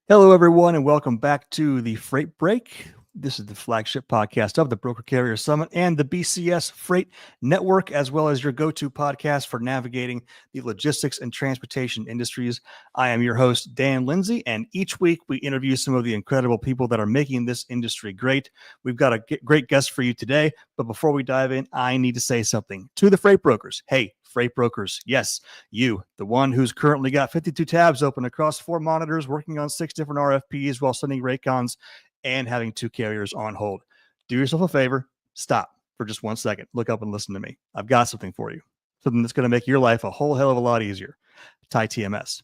Hello, everyone, and welcome back to the Freight Break. This is the flagship podcast of the Broker Carrier Summit and the BCS Freight Network, as well as your go-to podcast for navigating the logistics and transportation industries. I am your host, Dan Lindsay, and each week we interview some of the incredible people that are making this industry great. We've got a great guest for you today, but before we dive in, I need to say something to the freight brokers. Hey, freight brokers, yes, you, the one who's currently got 52 tabs open across 4 monitors, working on 6 different RFPs while sending rate cons and having 2 carriers on hold. Do yourself a favor, stop for just 1 second, look up and listen to me. I've got something for you, something that's going to make your life a whole hell of a lot easier. TIE TMS.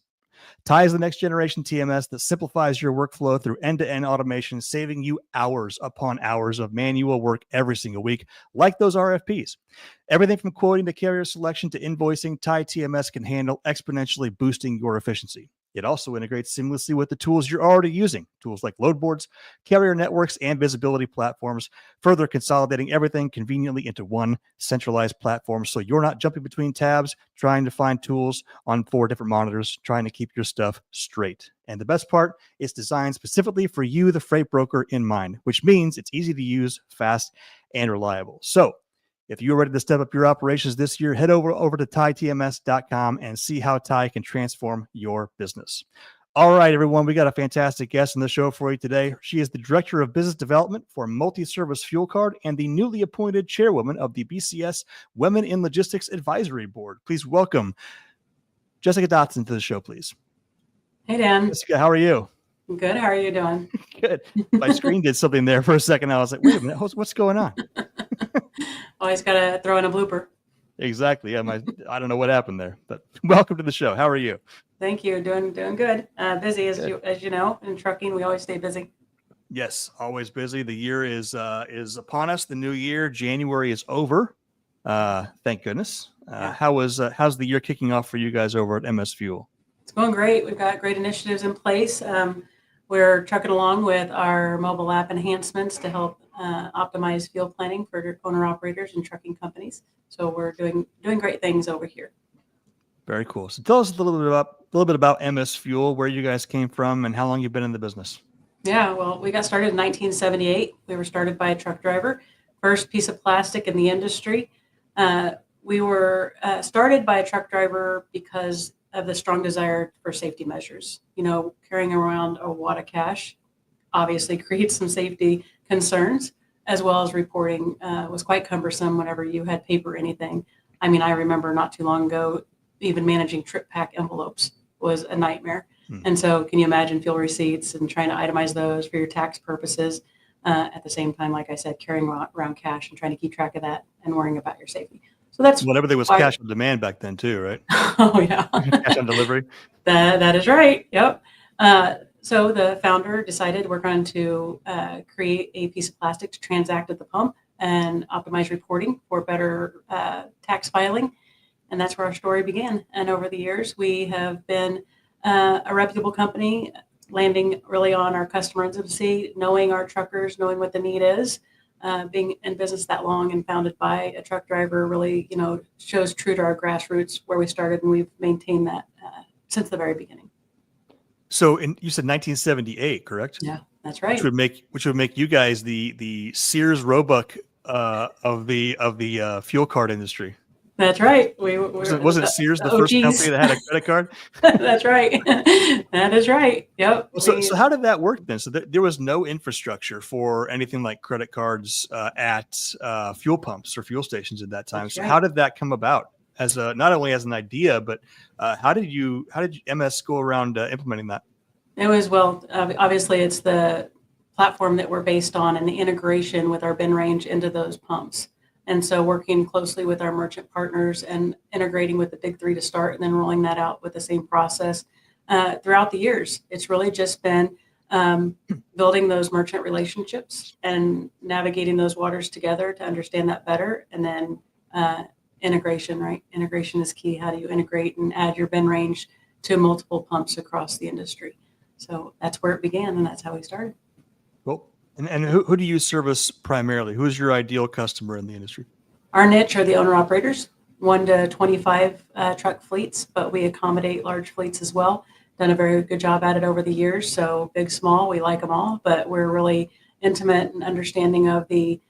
TIE is the next generation TMS that simplifies your workflow through end-to-end automation, saving you hours upon hours of manual work every single week, like those RFPs. Everything from quoting to carrier selection to invoicing, TIE TMS can handle, exponentially boosting your efficiency. It also integrates seamlessly with the tools you're already using, tools like load boards, carrier networks, and visibility platforms, further consolidating everything conveniently into one centralized platform so you're not jumping between tabs, trying to find tools on 4 different monitors, trying to keep your stuff straight. And the best part, it's designed specifically for you, the freight broker, in mind, which means it's easy to use, fast, and reliable. So, if you're ready to step up your operations this year, head over to TIETMS.com and see how TIE can transform your business. All right, everyone, we got a fantastic guest on the show for you today. She is the Director of Business Development for Multi-Service Fuel Card and the newly appointed Chairwoman of the BCS Women in Logistics Advisory Board. Please welcome Jessica Dotson to the show, please. Hey, Dan. Jessica, how are you? Good. How are you doing? Good. My screen did something there for a second. I was like, wait a minute, what's going on? Always got to throw in a blooper. Exactly. Yeah, I don't know what happened there, but welcome to the show. How are you? Thank you. Doing good. Busy as you know. In trucking, we always stay busy. Yes, always busy. The year is upon us. The new year, January is over. Thank goodness. Yeah. How's the year kicking off for you guys over at MS Fuel? It's going great. We've got great initiatives in place. We're trucking along with our mobile app enhancements to help optimize fuel planning for owner operators and trucking companies. So we're doing great things over here. Very cool. So tell us a little bit about MS Fuel, where you guys came from, and how long you've been in the business. Yeah, well, we got started in 1978. We were started by a truck driver, first piece of plastic in the industry. We were started by a truck driver because of the strong desire for safety measures. You know, carrying around a wad of cash obviously creates some safety concerns, as well as reporting was quite cumbersome whenever you had paper or anything. I mean, I remember not too long ago, even managing trip pack envelopes was a nightmare. And so can you imagine fuel receipts and trying to itemize those for your tax purposes at the same time, like I said, carrying around cash and trying to keep track of that and worrying about your safety. So that's whatever there was cash on demand back then too, right? Oh yeah. Cash on delivery. That is right. Yep. So the founder decided we're going to create a piece of plastic to transact at the pump and optimize reporting for better tax filing. And that's where our story began. And over the years, we have been a reputable company, landing really on our customer intimacy, knowing our truckers, knowing what the need is. Being in business that long and founded by a truck driver really, shows true to our grassroots where we started, and we've maintained that since the very beginning. So, you said 1978, correct? Yeah, that's right. Which would make you guys the Sears Roebuck of the fuel card industry. That's right. Wasn't Sears the first company that had a credit card? That's right. That is right. Yep. So how did that work then? So there was no infrastructure for anything like credit cards at fuel pumps or fuel stations at that time. That's so right. How did that come about? As not only as an idea, but how did MS go around implementing that? It was, well, obviously it's the platform that we're based on and the integration with our bin range into those pumps. And so working closely with our merchant partners and integrating with the big three to start and then rolling that out with the same process throughout the years. It's really just been building those merchant relationships and navigating those waters together to understand that better. And then integration, right? Integration is key. How do you integrate and add your bin range to multiple pumps across the industry? So that's where it began, and that's how we started. Cool. And who do you service primarily? Who's your ideal customer in the industry? Our niche are the owner-operators, 1 to 25 truck fleets, but we accommodate large fleets as well. Done a very good job at it over the years. So big, small, we like them all, but we're really intimate and understanding of the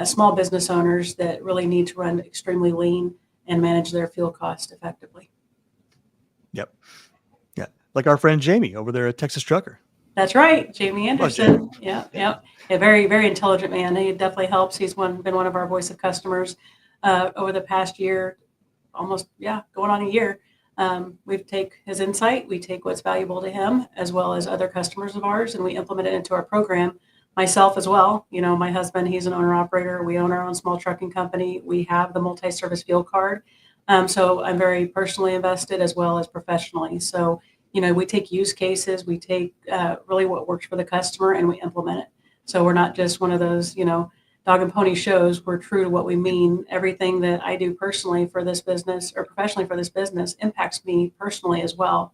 small business owners that really need to run extremely lean and manage their fuel cost effectively. Yep. Yeah. Like our friend Jamie over there at Texas Trucker. That's right. Jamie Anderson. Jamie. Yeah. A very, very intelligent man. He definitely helps. He's been one of our voice of customers over the past year, almost, going on a year. We take his insight, we take what's valuable to him as well as other customers of ours, and we implement it into our program. Myself as well, my husband, he's an owner operator. We own our own small trucking company. We have the multi-service fuel card. So I'm very personally invested as well as professionally. So, we take use cases, we take really what works for the customer and we implement it. So we're not just one of those, dog and pony shows. We're true to what we mean. Everything that I do personally for this business or professionally for this business impacts me personally as well.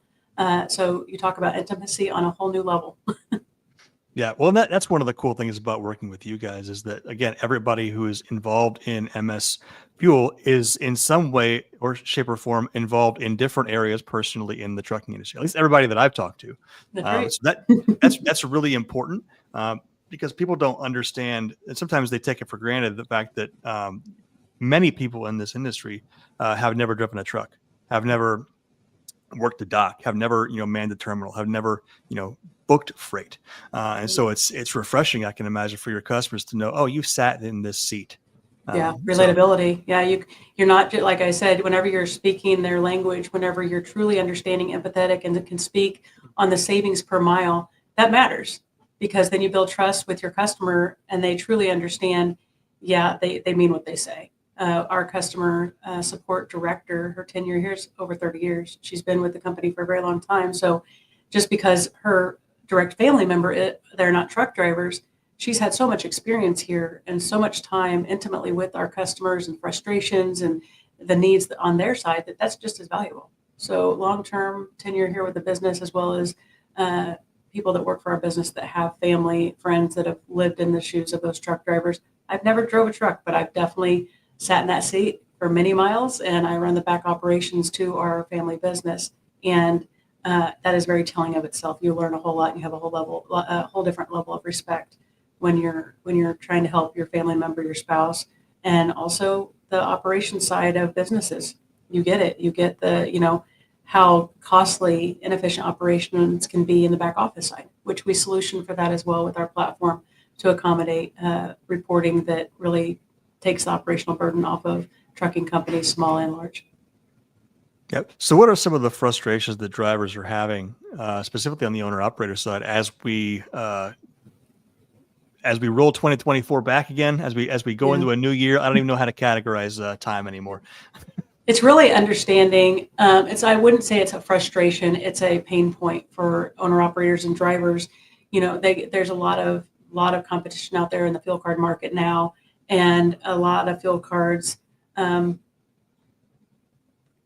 So you talk about intimacy on a whole new level. Yeah, well, that's one of the cool things about working with you guys is that, again, everybody who is involved in MS Fuel is in some way or shape or form involved in different areas personally in the trucking industry. At least everybody that I've talked to. That's so that's really important because people don't understand, and sometimes they take it for granted, the fact that many people in this industry have never driven a truck, have never worked the dock, have never manned the terminal, have never booked freight, and so it's refreshing, I can imagine, for your customers to know, oh, you've sat in this seat. Relatability. You're not, like I said, whenever you're speaking their language, whenever you're truly understanding, empathetic, and can speak on the savings per mile, that matters because then you build trust with your customer and they truly understand. They mean what they say. Our customer support director, her tenure here is over 30 years. She's been with the company for a very long time. So just because her direct family member, they're not truck drivers, she's had so much experience here and so much time intimately with our customers and frustrations and the needs on their side that's just as valuable. So long-term tenure here with the business, as well as people that work for our business that have family, friends that have lived in the shoes of those truck drivers. I've never drove a truck, but I've definitely sat in that seat for many miles, and I run the back operations to our family business. And that is very telling of itself. You learn a whole lot and you have a whole different level of respect when you're trying to help your family member, your spouse, and also the operation side of businesses. You get it. You get the, how costly inefficient operations can be in the back office side, which we solution for that as well with our platform to accommodate reporting that really takes the operational burden off of trucking companies, small and large. Yep. So what are some of the frustrations that drivers are having, specifically on the owner operator side, as we roll 2024 back again, as we go into a new year? I don't even know how to categorize time anymore. It's really understanding. I wouldn't say it's a frustration. It's a pain point for owner operators and drivers. There's a lot of competition out there in the fuel card market now, and a lot of fuel cards,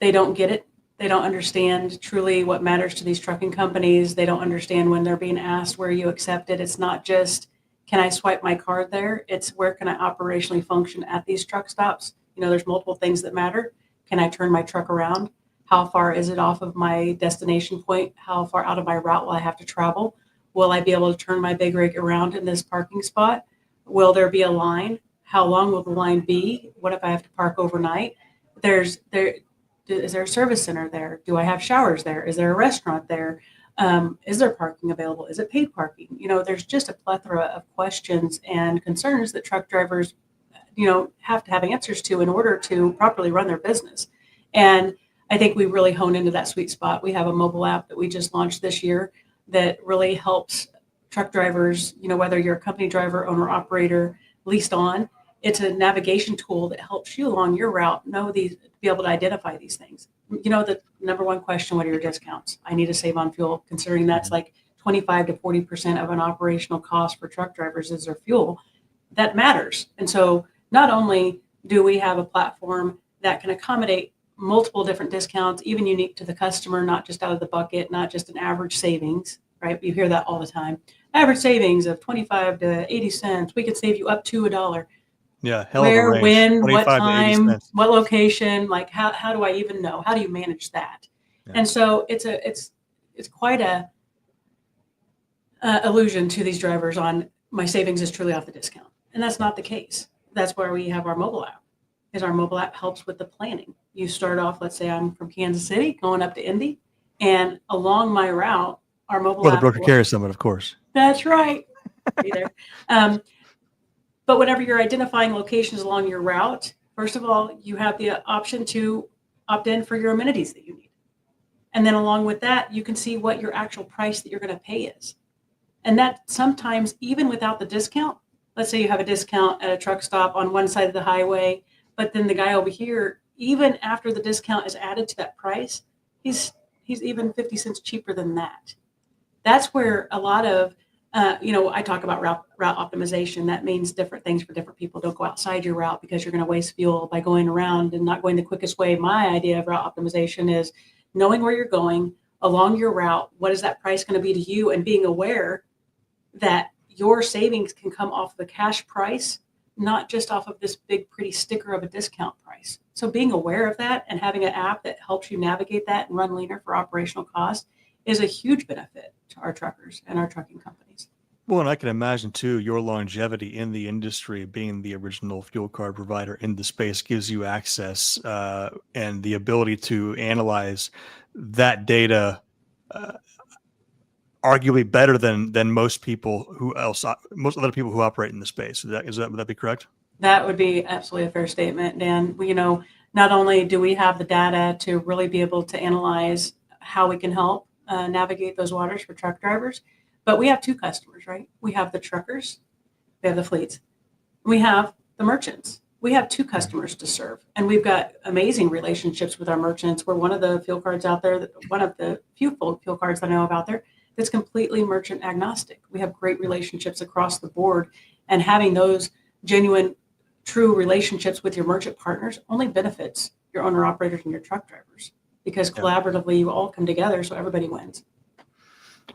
they don't get it. They don't understand truly what matters to these trucking companies. They don't understand when they're being asked where you accept it. It's not just, can I swipe my card there? It's where can I operationally function at these truck stops? There's multiple things that matter. Can I turn my truck around? How far is it off of my destination point? How far out of my route will I have to travel? Will I be able to turn my big rig around in this parking spot? Will there be a line? How long will the line be? What if I have to park overnight? Is there a service center there? Do I have showers there? Is there a restaurant there? Is there parking available? Is it paid parking? There's just a plethora of questions and concerns that truck drivers, have to have answers to in order to properly run their business. And I think we really hone into that sweet spot. We have a mobile app that we just launched this year that really helps truck drivers, whether you're a company driver, owner, operator, leased on, it's a navigation tool that helps you along your route be able to identify these things. The number one question, what are your discounts? I need to save on fuel, considering that's like 25 to 40% of an operational cost for truck drivers is their fuel. That matters. And so not only do we have a platform that can accommodate multiple different discounts, even unique to the customer, not just out of the bucket, not just an average savings, right? You hear that all the time. Average savings of 25 to 80 cents. We could save you up to $1. Yeah, hell of a Where, range. when, what 25 to 80 time, cents. what location? Like how do I even know? How do you manage that? Yeah. And so it's quite a illusion to these drivers on my savings is truly off the discount, and that's not the case. That's where we have our mobile app. Is our mobile app helps with the planning. You start off, let's say I'm from Kansas City going up to Indy, and along my route, our mobile app. The Broker Carrier Summit, of course. That's right. Be there. But whenever you're identifying locations along your route, first of all, you have the option to opt in for your amenities that you need. And then along with that, you can see what your actual price that you're going to pay is. And that sometimes, even without the discount, let's say you have a discount at a truck stop on one side of the highway, but then the guy over here, even after the discount is added to that price, he's even 50 cents cheaper than that. That's where a lot of, I talk about route optimization. That means different things for different people. Don't go outside your route because you're going to waste fuel by going around and not going the quickest way. My idea of route optimization is knowing where you're going along your route. What is that price going to be to you? And being aware that your savings can come off the cash price, not just off of this big, pretty sticker of a discount price. So being aware of that and having an app that helps you navigate that and run leaner for operational cost is a huge benefit to our truckers and our trucking companies. Well, and I can imagine too, your longevity in the industry, being the original fuel card provider in the space, gives you access and the ability to analyze that data arguably better than most other people who operate in the space. Would that be correct? That would be absolutely a fair statement, Dan. Not only do we have the data to really be able to analyze how we can help navigate those waters for truck drivers, but we have two customers, right? We have the truckers, we have the fleets, we have the merchants. We have two customers to serve, and we've got amazing relationships with our merchants. We're one of the fuel cards out there, one of the few fuel cards I know of out there that's completely merchant agnostic. We have great relationships across the board, and having those genuine, true relationships with your merchant partners only benefits your owner operators and your truck drivers, because collaboratively you all come together so everybody wins.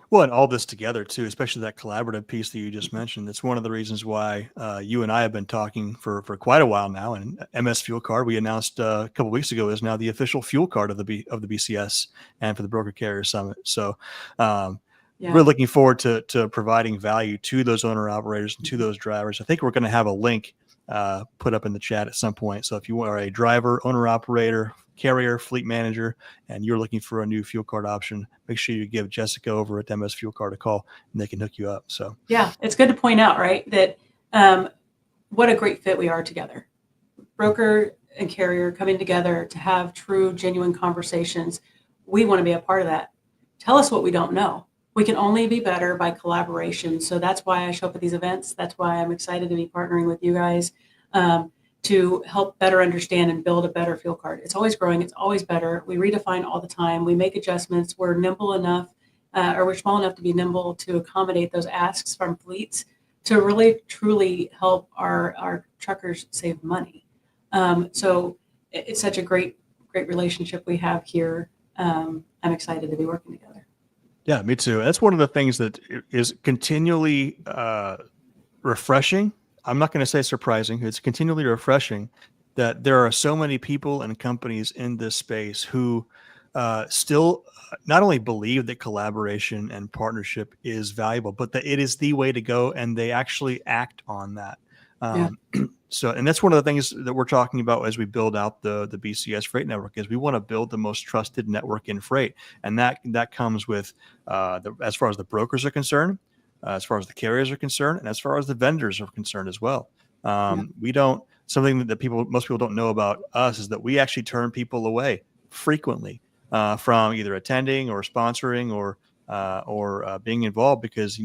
Well, and all this together too, especially that collaborative piece that you just mentioned. It's one of the reasons why you and I have been talking for quite a while now. And MS Fuel Card, we announced a couple of weeks ago, is now the official fuel card of the BCS and for the Broker Carrier Summit. So we're looking forward to providing value to those owner operators and to those drivers. I think we're going to have a link put up in the chat at some point. So if you are a driver, owner operator, carrier, fleet manager, and you're looking for a new fuel card option, make sure you give Jessica over at MS Fuel Card a call and they can hook you up. So yeah, it's good to point out, right, that what a great fit we are together. Broker and carrier coming together to have true, genuine conversations. We want to be a part of that. Tell us what we don't know. We can only be better by collaboration. So that's why I show up at these events. That's why I'm excited to be partnering with you guys to help better understand and build a better fuel card. It's always growing. It's always better. We redefine all the time. We make adjustments. We're nimble enough or we're small enough to be nimble to accommodate those asks from fleets to really, truly help our truckers save money. So it's such a great relationship we have here. I'm excited to be working together. Yeah, me too. That's one of the things that is continually refreshing. I'm not going to say surprising. It's continually refreshing that there are so many people and companies in this space who still not only believe that collaboration and partnership is valuable, but that it is the way to go, and they actually act on that. So, and that's one of the things that we're talking about as we build out the BCS freight network, is we want to build the most trusted network in freight. And that comes with, as far as the brokers are concerned, as far as the carriers are concerned, and as far as the vendors are concerned as well. We don't, something that most people don't know about us is that we actually turn people away frequently from either attending or sponsoring or being involved, because,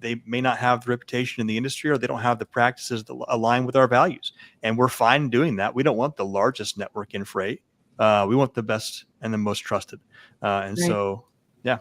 they may not have the reputation in the industry, or they don't have the practices that align with our values. And we're fine doing that. We don't want the largest network in freight. We want the best and the most trusted. And Right. so, yeah.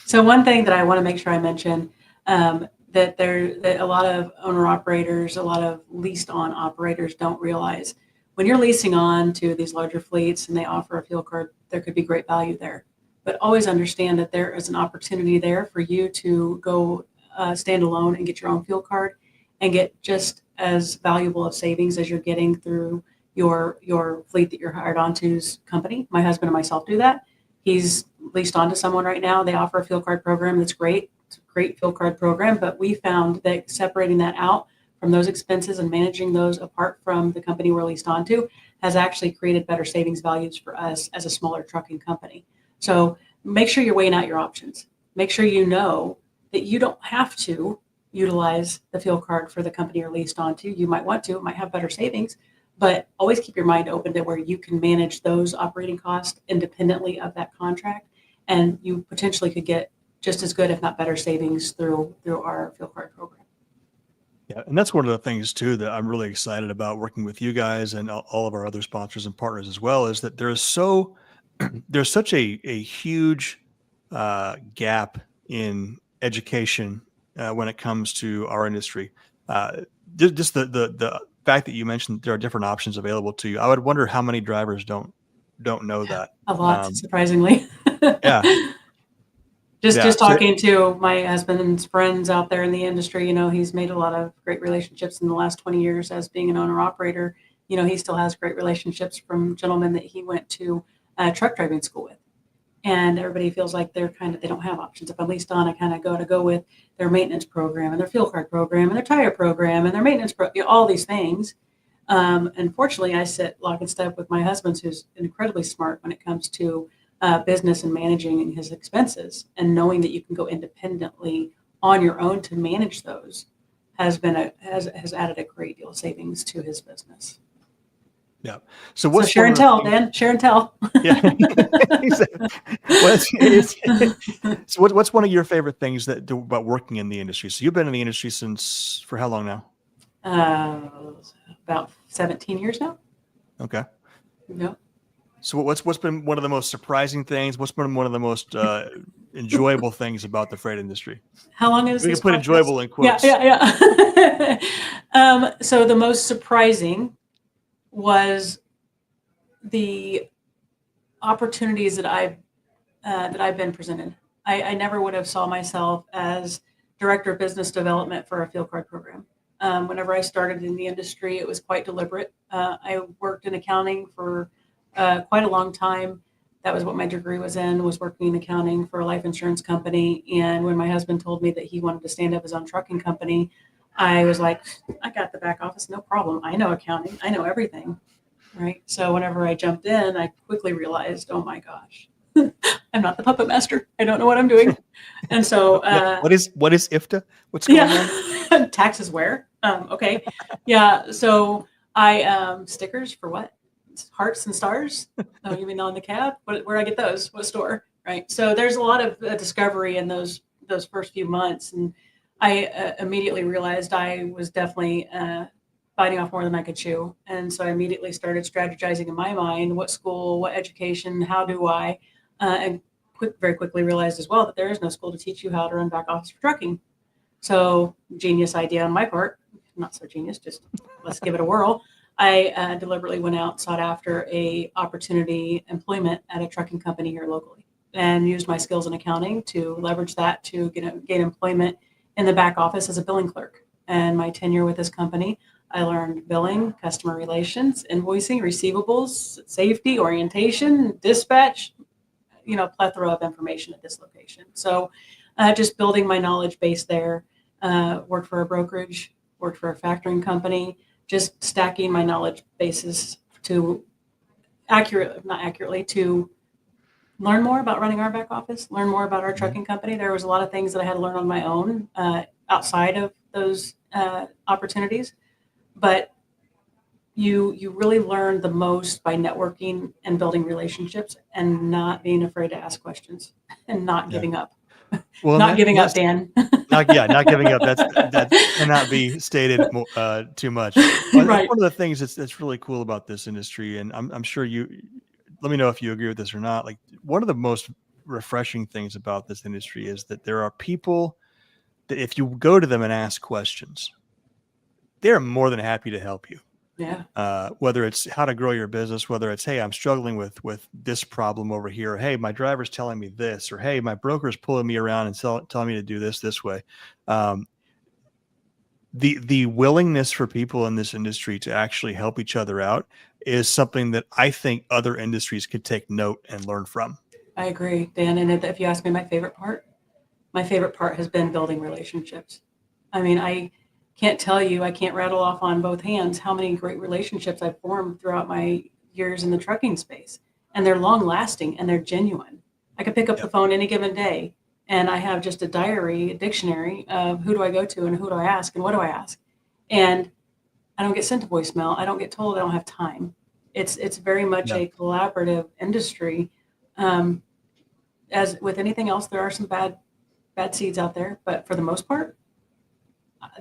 So one thing that I want to make sure I mention, that a lot of owner operators, a lot of leased on operators don't realize, when you're leasing on to these larger fleets and they offer a fuel card, there could be great value there. But always understand that there is an opportunity there for you to go stand alone and get your own fuel card and get just as valuable of savings as you're getting through your fleet that you're hired onto's company. My husband and myself do that. He's leased onto someone right now. They offer a fuel card program that's great. It's a great fuel card program, but we found that separating that out from those expenses and managing those apart from the company we're leased onto has actually created better savings values for us as a smaller trucking company. So make sure you're weighing out your options. Make sure you know that you don't have to utilize the fuel card for the company you're leased onto. You might want to, it might have better savings, but always keep your mind open to where you can manage those operating costs independently of that contract. And you potentially could get just as good, if not better, savings through our fuel card program. Yeah, and that's one of the things too that I'm really excited about working with you guys and all of our other sponsors and partners as well, is that there's such a huge gap in education when it comes to our industry. Just the fact that you mentioned there are different options available to you. I would wonder how many drivers don't know that. A lot, surprisingly. Yeah. Just talking to my husband's friends out there in the industry, he's made a lot of great relationships in the last 20 years as being an owner operator. He still has great relationships from gentlemen that he went to truck driving school with. And everybody feels like they don't have options. If I'm leased on, I kind of go with their maintenance program and their fuel card program and their tire program and their maintenance all these things. Unfortunately, I sit lock and step with my husband, who's incredibly smart when it comes to business and managing his expenses, and knowing that you can go independently on your own to manage those has added a great deal of savings to his business. Yeah. So what's share and tell, Dan? Share and tell. Yeah. So what's one of your favorite things about working in the industry? So you've been in the industry for how long now? About 17 years now. Okay. Yep. So what's been one of the most surprising things? What's been one of the most enjoyable things about the freight industry? How long is we this can put podcast? Enjoyable in quotes. Yeah. So the most surprising was the opportunities that I've been presented. I never would have saw myself as director of business development for a fuel card program. Whenever I started in the industry, it was quite deliberate. I worked in accounting for quite a long time. That was what my degree was working in accounting for a life insurance company. And when my husband told me that he wanted to stand up his own trucking company, I was like, I got the back office, no problem. I know accounting. I know everything. Right. So whenever I jumped in, I quickly realized, oh my gosh, I'm not the puppet master. I don't know what I'm doing. And so what is IFTA? What's going on? Taxes where? Okay. Yeah. So I stickers for what? Hearts and stars? Oh, you mean on the cab? Where do I get those? What store? Right. So there's a lot of discovery in those first few months, and I immediately realized I was definitely biting off more than I could chew. And so I immediately started strategizing in my mind, what school, what education, how do I, and very quickly realized as well that there is no school to teach you how to run back office for trucking. So genius idea on my part, not so genius, just let's give it a whirl. I deliberately went out and sought after a opportunity employment at a trucking company here locally, and used my skills in accounting to leverage that to gain employment in the back office as a billing clerk. And my tenure with this company, I learned billing, customer relations, invoicing, receivables, safety, orientation, dispatch, plethora of information at this location. So just building my knowledge base there, worked for a brokerage, worked for a factoring company, just stacking my knowledge bases to to learn more about running our back office, learn more about our trucking company. There was a lot of things that I had to learn on my own outside of those opportunities, but you really learn the most by networking and building relationships and not being afraid to ask questions and not giving up. Well, Not giving up, that's Dan. not giving up. That cannot be stated too much. But that's Right. one of the things that's really cool about this industry, and I'm sure you. Let me know if you agree with this or not. Like one of the most refreshing things about this industry is that there are people that if you go to them and ask questions, they're more than happy to help you. Yeah. Whether it's how to grow your business, whether it's, hey, I'm struggling with this problem over here, or, hey, my driver's telling me this, or, hey, my broker's pulling me around and telling me to do this way. The willingness for people in this industry to actually help each other out is something that I think other industries could take note and learn from. I agree, Dan. And if you ask me my favorite part has been building relationships. I mean, I can't tell you, I can't rattle off on both hands how many great relationships I've formed throughout my years in the trucking space. And they're long lasting and they're genuine. I could pick up the phone any given day and I have just a dictionary of who do I go to and who do I ask and what do I ask. And I don't get sent to voicemail. I don't get told I don't have time. It's very much Yeah. a collaborative industry. As with anything else, there are some bad seeds out there, but for the most part,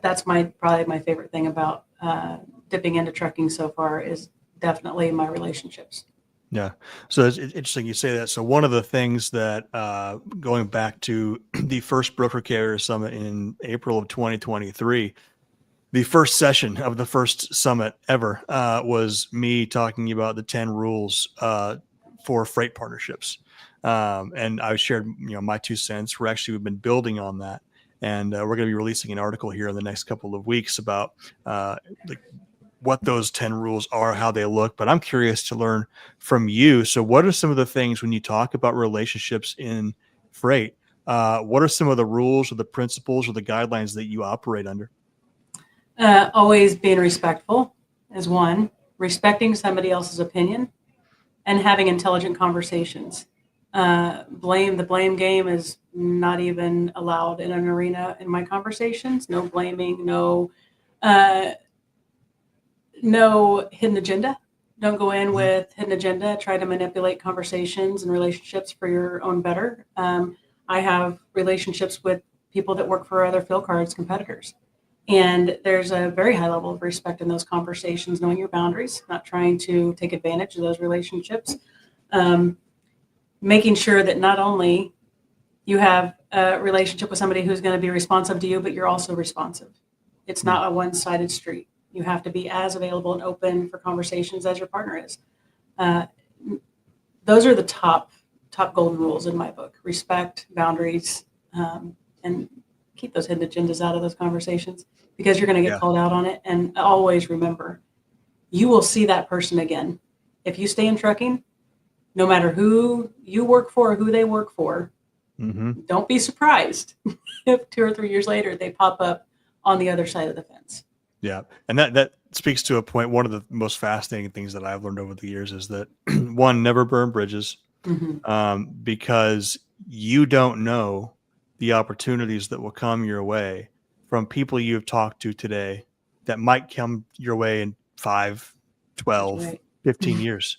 that's probably my favorite thing about dipping into trucking so far is definitely my relationships. Yeah. So it's interesting you say that. So one of the things that going back to the first Broker Carrier Summit in April of 2023, the first session of the first summit ever was me talking about the 10 rules for freight partnerships. And I shared, my 2 cents. We've been building on that. And we're going to be releasing an article here in the next couple of weeks about what those 10 rules are, how they look. But I'm curious to learn from you. So what are some of the things when you talk about relationships in freight? What are some of the rules or the principles or the guidelines that you operate under? Always being respectful is one, respecting somebody else's opinion and having intelligent conversations. The blame game is not even allowed in an arena in my conversations. No blaming, no hidden agenda. Don't go in with hidden agenda. Try to manipulate conversations and relationships for your own better. I have relationships with people that work for other fill cards competitors. And there's a very high level of respect in those conversations, knowing your boundaries, not trying to take advantage of those relationships. Making sure that not only you have a relationship with somebody who's going to be responsive to you, but you're also responsive. It's not a one-sided street. You have to be as available and open for conversations as your partner is. Those are the top golden rules in my book: respect, boundaries, and keep those hidden agendas out of those conversations because you're going to get called out on it. And always remember, you will see that person again. If you stay in trucking, no matter who you work for or who they work for, don't be surprised if 2 or 3 years later they pop up on the other side of the fence. Yeah. And that speaks to a point. One of the most fascinating things that I've learned over the years is that one, never burn bridges, because you don't know the opportunities that will come your way from people you've talked to today that might come your way in 5, 12, 15 years.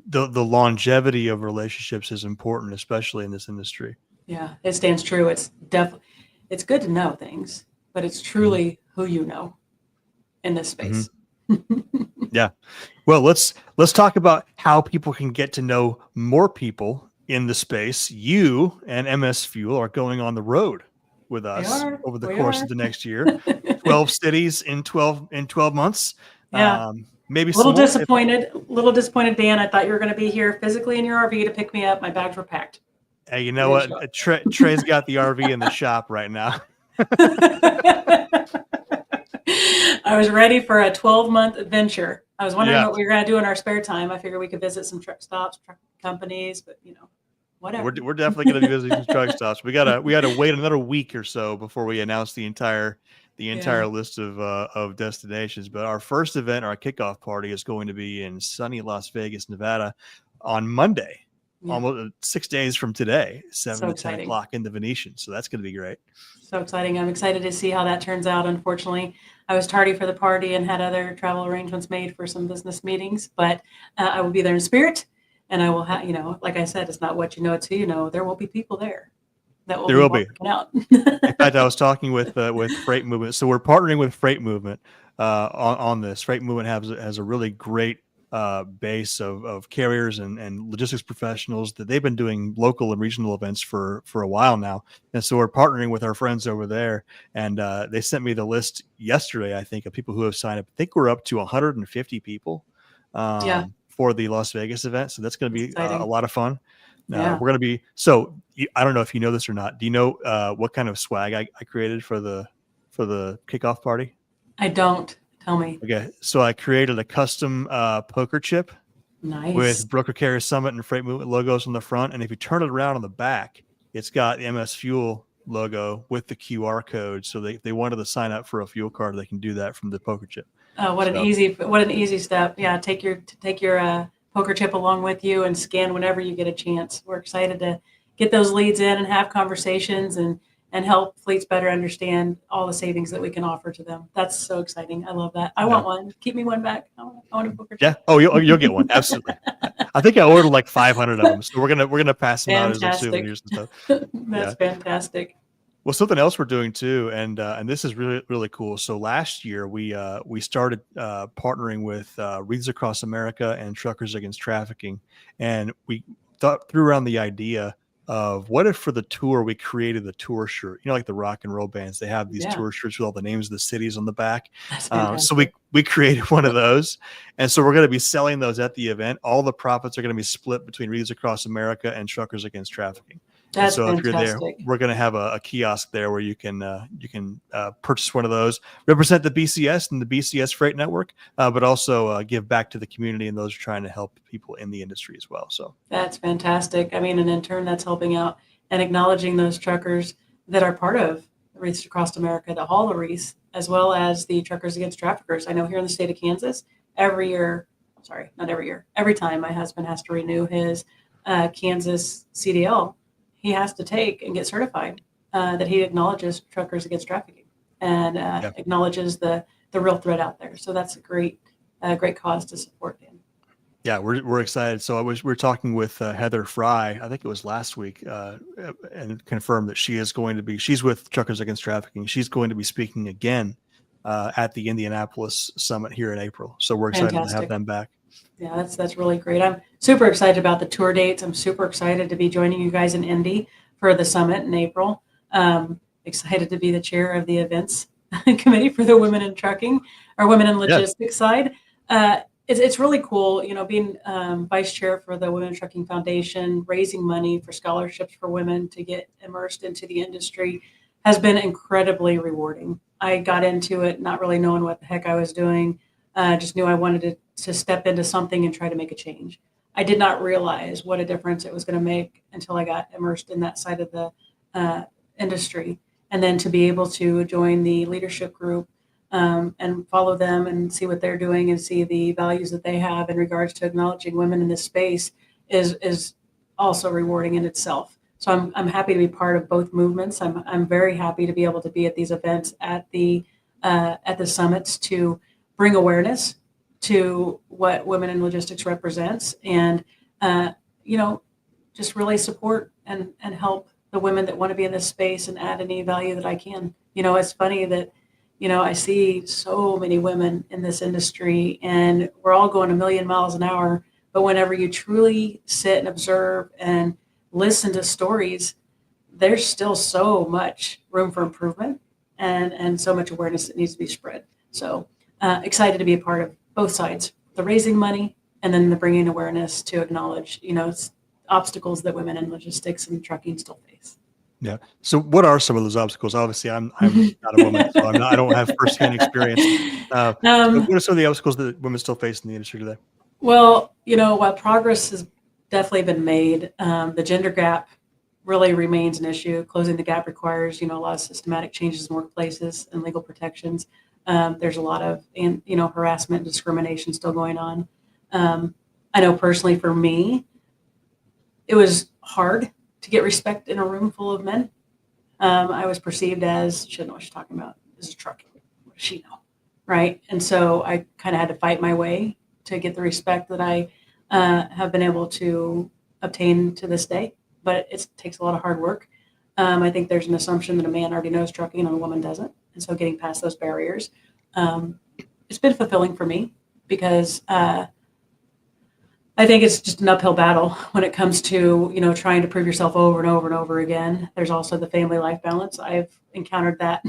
The longevity of relationships is important, especially in this industry. Yeah, it stands true. It's good to know things, but it's truly who you know in this space. Yeah. Well, let's talk about how people can get to know more people in the space. You and MS Fuel are going on the road with us over the course of the next year. 12 cities in 12 months. Yeah. Maybe a little disappointed, Dan. I thought you were going to be here physically in your RV to pick me up. My bags were packed. Hey, you know what? Trey's got the RV in the shop right now. I was ready for a 12-month adventure. I was wondering what we were going to do in our spare time. I figured we could visit some truck stops, truck companies, but whatever. We're definitely going to be visiting some truck stops. We gotta wait another week or so before we announce the entire list of destinations. But our first event, our kickoff party, is going to be in sunny Las Vegas, Nevada, on Monday, almost 6 days from today, 7 to 10 o'clock in the Venetian. So that's going to be great. So exciting. I'm excited to see how that turns out. Unfortunately, I was tardy for the party and had other travel arrangements made for some business meetings, but I will be there in spirit. And I will have, like I said, it's not what you know, it's who you know. There will be people there. that will There be will be. working out. In fact, I was talking with Freight Movement. So we're partnering with Freight Movement on this. Freight Movement has a really great base of carriers and logistics professionals that they've been doing local and regional events for a while now. And so we're partnering with our friends over there. And they sent me the list yesterday, I think, of people who have signed up. I think we're up to 150 people Yeah, for the Las Vegas event. So that's going to it's be a exciting. lot of fun. Yeah, We're going to be so. I don't know if you know this or not. Do you know what kind of swag I created for the kickoff party? I don't. Tell me. Okay, so I created a custom poker chip Nice. with Broker Carrier Summit and Freight Movement logos on the front, and if you turn it around on the back, it's got the MS Fuel logo with the QR code. So they wanted to sign up for a fuel card, they can do that from the poker chip. What an So easy step. Yeah, take your poker chip along with you and scan whenever you get a chance. We're excited to get those leads in and have conversations and help fleets better understand all the savings that we can offer to them. That's so exciting. I love that. I yeah, want one. Keep me one back. I want a poker yeah. chip. Oh, you'll get one absolutely. I think I ordered like 500 of them, so we're gonna pass them out as like Fantastic. souvenirs and stuff. That's Yeah. fantastic. Well, something else we're doing too, and this is really cool. So last year we started partnering with Reads Across America and Truckers Against Trafficking, and we threw around the idea of what if for the tour we created the tour shirt. You know, like the rock and roll bands, they have these Yeah, tour shirts with all the names of the cities on the back. that's So fantastic. we created one of those, and so we're going to be selling those at the event. All the profits are going to be split between Reads Across America and Truckers Against Trafficking. And That's so if you're there, fantastic. we're going to have a kiosk there where you can purchase one of those, represent the BCS and the BCS Freight Network, but also give back to the community and those are trying to help people in the industry as well. So That's fantastic. I mean, and in turn, that's helping out and acknowledging those truckers that are part of Wreaths Across America, the haul of wreaths, as well as the Truckers Against Traffickers. I know here in the state of Kansas, every year, sorry, not every year, every time my husband has to renew his Kansas CDL, he has to take and get certified that he acknowledges Truckers Against Trafficking and yeah. acknowledges the real threat out there. So that's a great cause to support, Dan. Yeah, we're excited. So we're talking with Heather Fry. I think it was last week, and confirmed that she's with Truckers Against Trafficking. She's going to be speaking again at the Indianapolis Summit here in April. So we're excited to have Fantastic. them back. Yeah, that's really great. I'm super excited about the tour dates. I'm super excited to be joining you guys in Indy for the summit in April. Excited to be the chair of the events committee for the Women in Trucking or Women in Yeah, Logistics side. It's really cool, being vice chair for the Women in Trucking Foundation, raising money for scholarships for women to get immersed into the industry has been incredibly rewarding. I got into it not really knowing what the heck I was doing. Just knew I wanted to step into something and try to make a change. I did not realize what a difference it was going to make until I got immersed in that side of the industry. And then to be able to join the leadership group and follow them and see what they're doing and see the values that they have in regards to acknowledging women in this space is also rewarding in itself. So I'm happy to be part of both movements. I'm very happy to be able to be at these events at the summits to bring awareness to what women in logistics represents and just really support and help the women that want to be in this space and add any value that I can. It's funny that I see so many women in this industry and we're all going a million miles an hour, but whenever you truly sit and observe and listen to stories, there's still so much room for improvement and so much awareness that needs to be spread. So excited to be a part of both sides, the raising money and then the bringing awareness to acknowledge, obstacles that women in logistics and trucking still face. yeah. So what are some of those obstacles? Obviously, I'm not a woman, so I don't have firsthand experience. So um, what are some of the obstacles that women still face in the industry today? well, while progress has definitely been made, the gender gap really remains an issue. Closing the gap requires, a lot of systematic changes in workplaces and legal protections. There's a lot of, harassment and discrimination still going on. I know personally for me, it was hard to get respect in a room full of men. I was perceived as, she doesn't know what she's talking about. This is trucking. What does she know? Right. And so I kind of had to fight my way to get the respect that I have been able to obtain to this day. But it takes a lot of hard work. I think there's an assumption that a man already knows trucking and a woman doesn't. And so getting past those barriers, it's been fulfilling for me because I think it's just an uphill battle when it comes to, trying to prove yourself over and over and over again. There's also the family life balance. I've encountered that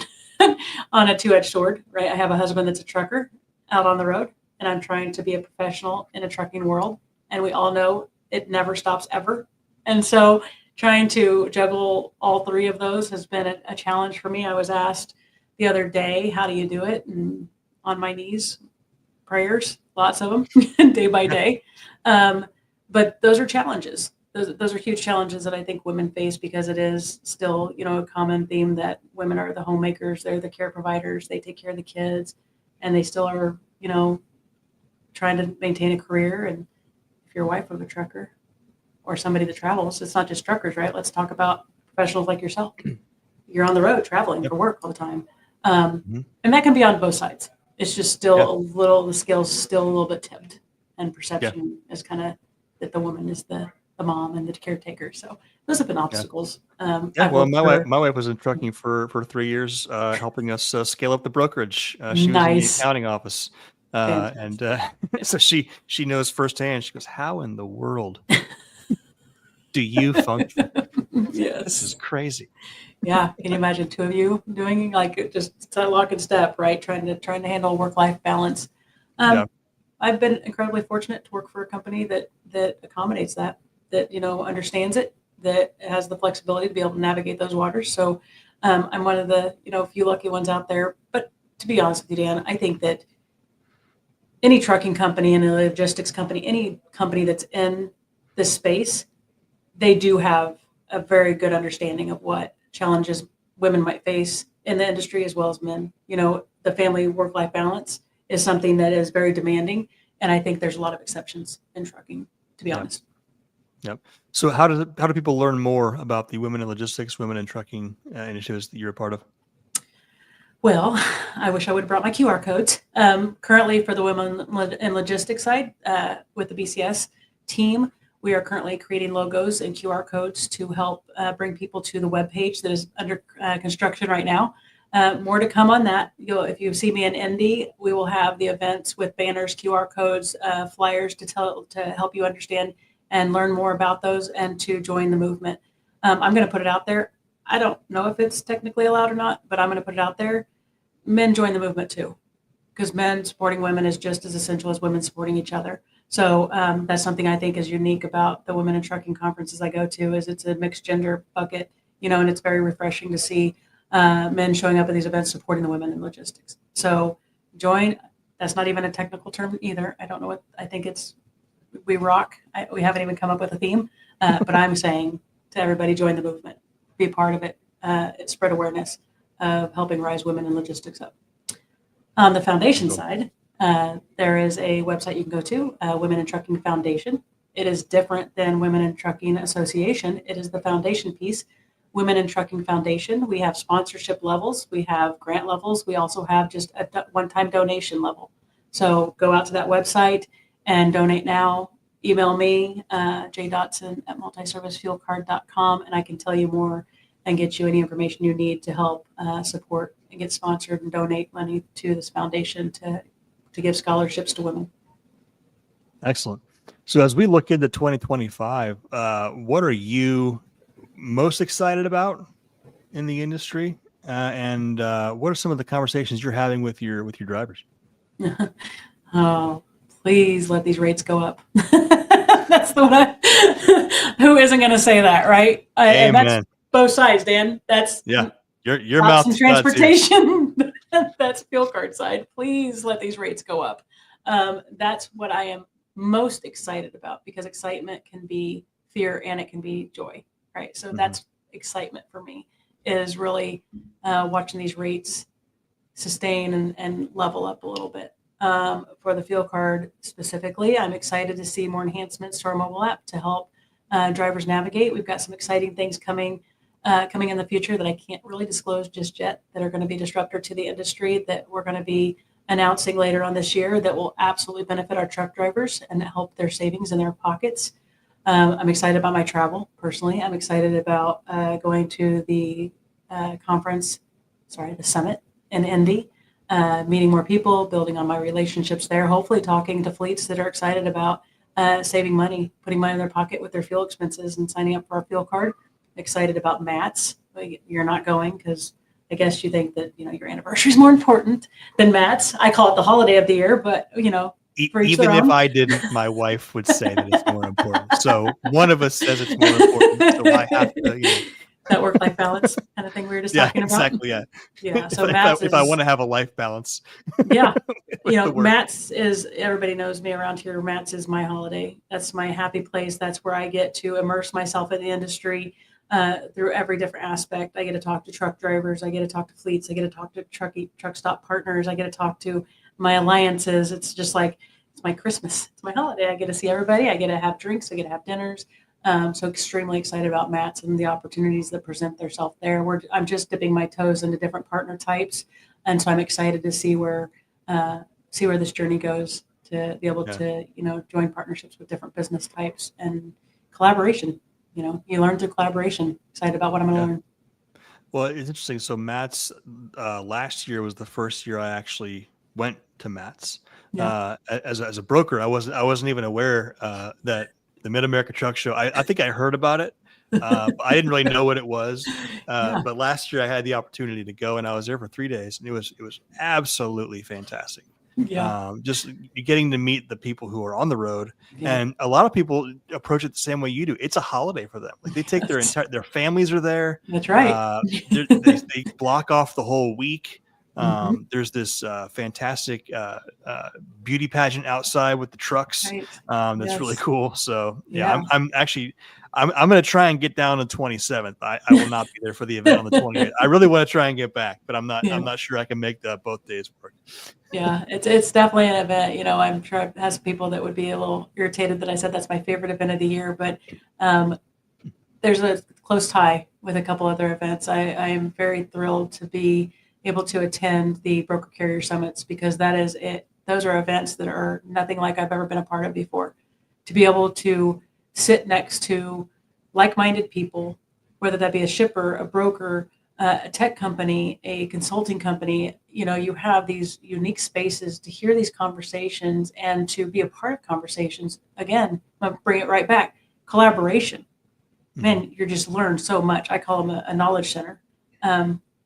on a two-edged sword, right? I have a husband that's a trucker out on the road, and I'm trying to be a professional in a trucking world. And we all know it never stops ever. And so trying to juggle all three of those has been a challenge for me. I was asked the other day, how do you do it? And on my knees, prayers, lots of them, day by day. But those are challenges. Those are huge challenges that I think women face because it is still, a common theme that women are the homemakers, they're the care providers, they take care of the kids, and they still are, trying to maintain a career. And if you're a wife of a trucker or somebody that travels, it's not just truckers, right? Let's talk about professionals like yourself. You're on the road traveling for work all the time. And that can be on both sides. It's just still the scale's still a little bit tipped, and perception is kind of that the woman is the mom and the caretaker. So those have been obstacles. Well, my wife was in trucking for 3 years, helping us scale up the brokerage. She was in the accounting office. So she knows firsthand. She goes, "How in the world do you function?" Yes, this is crazy. Yeah, can you imagine two of you doing like just lock and step, right? Trying to handle work-life balance. I've been incredibly fortunate to work for a company that accommodates that understands it, that has the flexibility to be able to navigate those waters. So I'm one of the few lucky ones out there. But to be honest with you, Dan, I think that any trucking company and a logistics company, any company that's in this space, they do have a very good understanding of what challenges women might face in the industry as well as men. The family work-life balance is something that is very demanding. And I think there's a lot of exceptions in trucking, to be honest. Yep. So how do people learn more about the Women in Logistics, Women in Trucking initiatives that you're a part of? Well, I wish I would have brought my QR codes. Currently for the Women in Logistics side, with the BCS team, we are currently creating logos and QR codes to help bring people to the webpage that is under construction right now. More to come on that. If you see me in Indy, we will have the events with banners, QR codes, flyers to help you understand and learn more about those and to join the movement. I'm going to put it out there. I don't know if it's technically allowed or not, but I'm going to put it out there. Men join the movement too, because men supporting women is just as essential as women supporting each other. So that's something I think is unique about the Women in Trucking conferences I go to is it's a mixed gender bucket, and it's very refreshing to see men showing up at these events supporting the women in logistics. So join, that's not even a technical term either. I don't know what, I think it's, we rock. We haven't even come up with a theme, but I'm saying to everybody, join the movement, be part of it, spread awareness of helping rise women in logistics up. On the foundation side, there is a website you can go to, Women in Trucking Foundation. It is different than Women in Trucking Association. It is the foundation piece. Women in Trucking Foundation. We have sponsorship levels. We have grant levels. We also have just a one-time donation level. So go out to that website and donate now. Email me, jdotson@multiservicefuelcard.com, and I can tell you more and get you any information you need to help support and get sponsored and donate money to this foundation to give scholarships to women. Excellent. So as we look into 2025, what are you most excited about in the industry, and what are some of the conversations you're having with your drivers? Oh, please let these rates go up. That's the one. Who isn't going to say that, right? And that's both sides, Dan. That's your mouth and transportation. That's fuel card side. Please let these rates go up. That's what I am most excited about, because excitement can be fear and it can be joy, right? So that's excitement for me, is really watching these rates sustain and level up a little bit. For the fuel card specifically, I'm excited to see more enhancements to our mobile app to help drivers navigate. We've got some exciting things coming in the future that I can't really disclose just yet, that are going to be disruptor to the industry, that we're going to be announcing later on this year, that will absolutely benefit our truck drivers and help their savings in their pockets. I'm excited about my travel personally. I'm excited about going to the the summit in Indy, meeting more people, building on my relationships there, hopefully talking to fleets that are excited about saving money, putting money in their pocket with their fuel expenses and signing up for our fuel card. Excited about MATS. You're not going because I guess you think that, your anniversary is more important than MATS. I call it the holiday of the year, but, even if I didn't, my wife would say that it's more important. So one of us says it's more important. So I have to, that work-life balance kind of thing we were just talking about. Exactly. Yeah. Yeah. So if I want to have a life balance. Yeah. MATS is, everybody knows me around here. MATS is my holiday. That's my happy place. That's where I get to immerse myself in the industry through every different aspect. I get to talk to truck drivers. I get to talk to fleets. I get to talk to truck stop partners. I get to talk to my alliances. It's just like, it's my Christmas. It's my holiday. I get to see everybody. I get to have drinks. I get to have dinners. So extremely excited about MATS and the opportunities that present themselves there. I'm just dipping my toes into different partner types. And so I'm excited to see where this journey goes, to be able to, join partnerships with different business types and collaboration. You learn through collaboration. Excited about what I'm going to learn. Well, it's interesting. So MATS last year was the first year I actually went to MATS. As a broker, I wasn't even aware that the Mid-America Truck Show, I think I heard about it. But I didn't really know what it was. But last year I had the opportunity to go, and I was there for 3 days, and it was absolutely fantastic. Just getting to meet the people who are on the road, and a lot of people approach it the same way you do. It's a holiday for them. Like, they take their families are there. That's right. They block off the whole week. There's this fantastic beauty pageant outside with the trucks. Right. That's really cool. So I'm going to try and get down on the 27th. I will not be there for the event on the 28th. I really want to try and get back, but I'm not sure I can make both days work. Yeah, it's definitely an event. I'm sure it has people that would be a little irritated that I said that's my favorite event of the year, but there's a close tie with a couple other events. I am very thrilled to be able to attend the broker carrier summits, because that is it. Those are events that are nothing like I've ever been a part of before. To be able to sit next to like-minded people, whether that be a shipper, a broker, a tech company, a consulting company, you have these unique spaces to hear these conversations and to be a part of conversations. Again, I'm going to bring it right back. Collaboration. Man, you're just learn so much. I call them a knowledge center.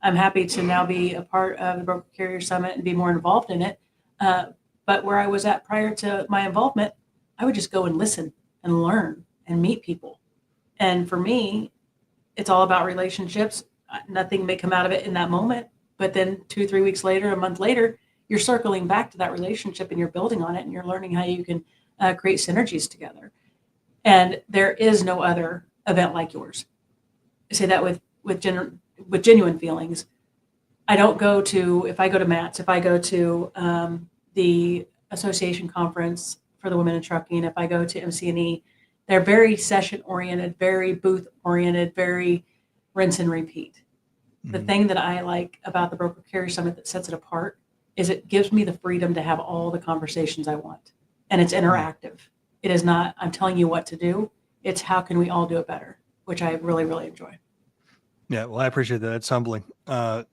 I'm happy to now be a part of the Broker Carrier Summit and be more involved in it. But where I was at prior to my involvement, I would just go and listen and learn and meet people. And for me, it's all about relationships. Nothing may come out of it in that moment, but then 2-3 weeks later, a month later, you're circling back to that relationship and you're building on it, and you're learning how you can create synergies together. And there is no other event like yours. I say that with genuine feelings. I don't go to, if I go to MATS, if I go to the association conference for the women in trucking, if I go to MC&E, they're very session oriented, very booth oriented, very rinse and repeat. The thing that I like about the Broker Carrier Summit that sets it apart is it gives me the freedom to have all the conversations I want. And it's interactive. It is not, I'm telling you what to do. It's how can we all do it better, which I really, really enjoy. Yeah, well, I appreciate that. It's humbling. I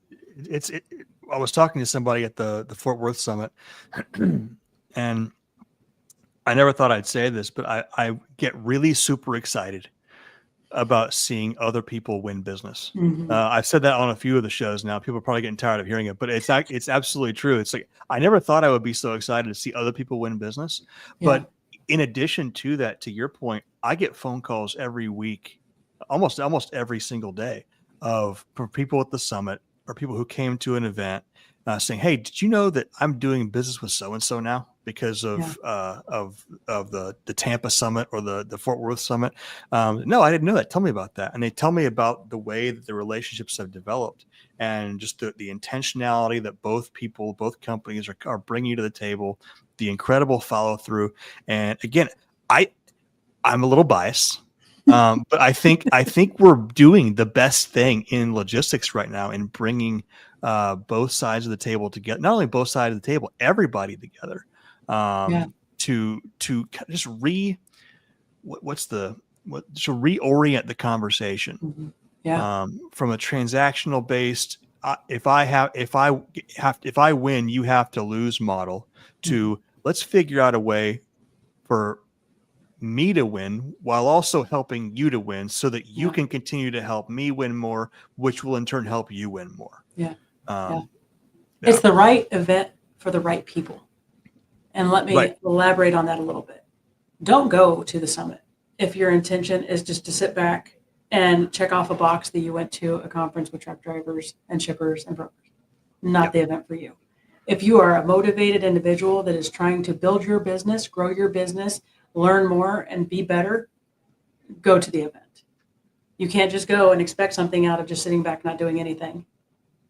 was talking to somebody at the Fort Worth Summit, and I never thought I'd say this, but I get really super excited about seeing other people win business. I've said that on a few of the shows now. People are probably getting tired of hearing it, but it's absolutely true. It's like, I never thought I would be so excited to see other people win business. But in addition to that, to your point, I get phone calls every week, almost every single day, from people at the summit or people who came to an event saying, "Hey, did you know that I'm doing business with so and so now because of the Tampa summit or the Fort Worth summit?" No, I didn't know that. Tell me about that. And they tell me about the way that the relationships have developed, and just the intentionality that both companies are bringing to the table, the incredible follow through. And again, I'm a little biased. But I think we're doing the best thing in logistics right now in bringing both sides of the table together. Not only both sides of the table, everybody together, to just to reorient the conversation. Mm-hmm. Yeah. From a transactional based, if I win, you have to lose model to let's figure out a way for me to win while also helping you to win so that you can continue to help me win more, which will in turn help you win more. Yeah. Yeah. It's the right event for the right people. And let me elaborate on that a little bit. Don't go to the summit if your intention is just to sit back and check off a box that you went to a conference with truck drivers and shippers and brokers. Not the event for you. If you are a motivated individual that is trying to build your business, grow your business, learn more, and be better, go to the event. You can't just go and expect something out of just sitting back not doing anything.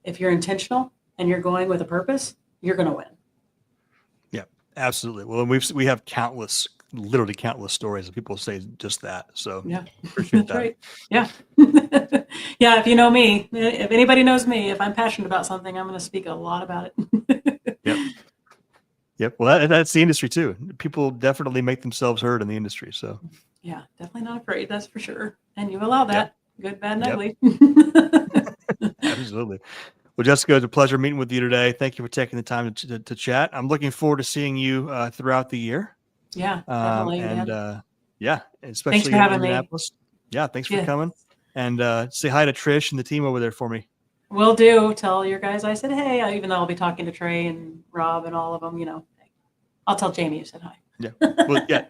If you're intentional and you're going with a purpose, you're going to win. Yeah, absolutely. Well, we have literally countless stories of people say just that. So yeah, appreciate that. Right. Yeah. Yeah. If you know me, if anybody knows me, if I'm passionate about something, I'm going to speak a lot about it. Yep. Well, that's the industry too. People definitely make themselves heard in the industry. So yeah, definitely not afraid. That's for sure. And you allow that. Good, bad, and ugly. Absolutely. Well, Jessica, it's a pleasure meeting with you today. Thank you for taking the time to chat. I'm looking forward to seeing you throughout the year. Yeah, definitely. Especially thanks for having Indianapolis. Me. Yeah, thanks for coming. And say hi to Trish and the team over there for me. Will do. Tell your guys I said hey, even though I'll be talking to Trey and Rob and all of them, I'll tell Jamie you said hi. Yeah. Well, yeah.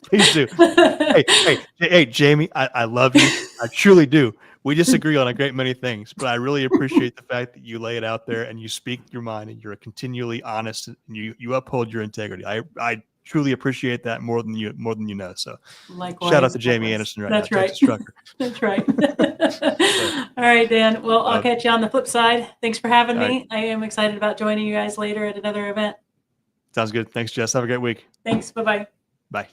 Please do. Hey, Jamie, I love you. I truly do. We disagree on a great many things, but I really appreciate the fact that you lay it out there and you speak your mind and you're continually honest and you uphold your integrity. I truly appreciate that more than you know. So likewise, shout out to Jamie Anderson That's now, right. Texas Trucker. That's right. All right, Dan. Well, I'll catch you on the flip side. Thanks for having me. Right. I am excited about joining you guys later at another event. Sounds good. Thanks, Jess. Have a great week. Thanks. Bye-bye. Bye.